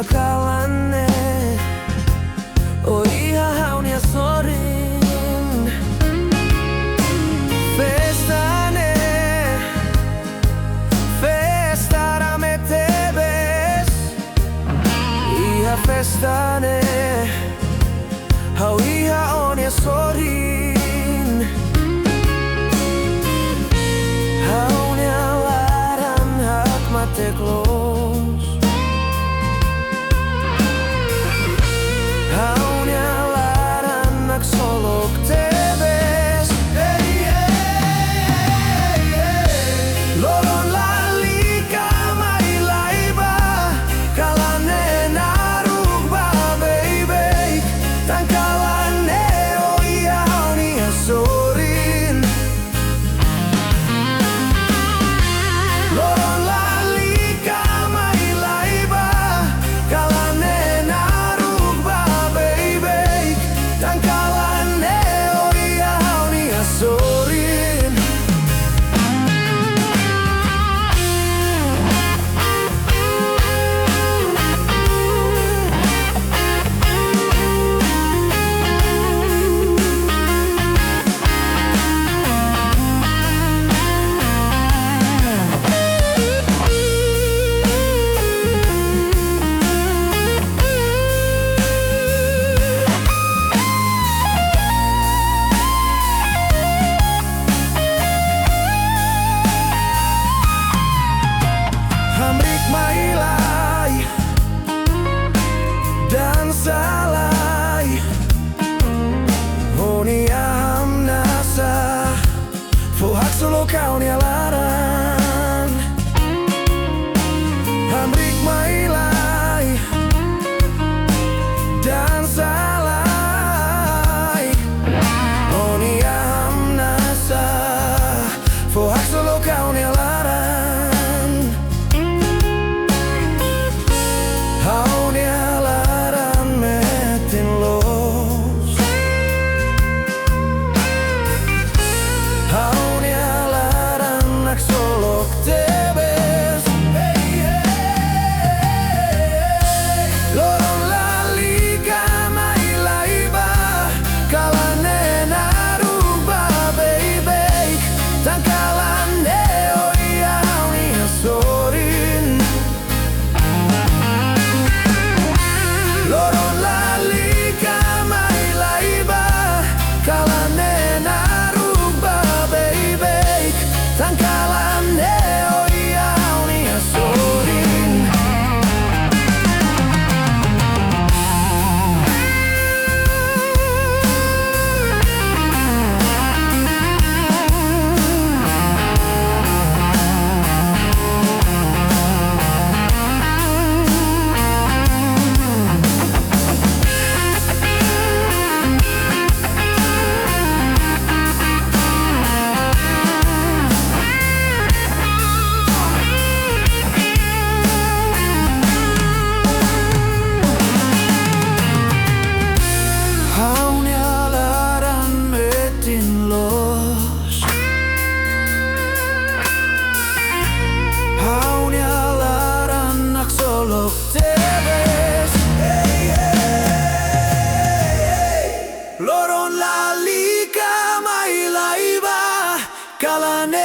kalane o iha haunia sorin festane festara me tebes iha festane hau iha onia sorin haunia laran hak mate klos haunia laran nak solok tebes loron lalika mai laiba kalane naruk ba baby tan kalane o ia haunia sorin loron lalika mai laiba kalane naruk ba baby tan kalane o ia haunia sorin Hamrik mailai dan salai Honia hamnasa Fuhak solo kau ni alaran Hamrik mailai dan salai Honia hamnasa Fuhak solo kau ni alaran haunia laran metin los haunia laran nak solok tebes loron lalika mai laiba kalane naruk ba baby tan kalane o ia haunia sorin loron lalika mai laiba kalane naruk ba baby tan kalane o ia haunia sorin haunia laran metin los haunia laran nak solok tebes loron lalika mai laiba kalane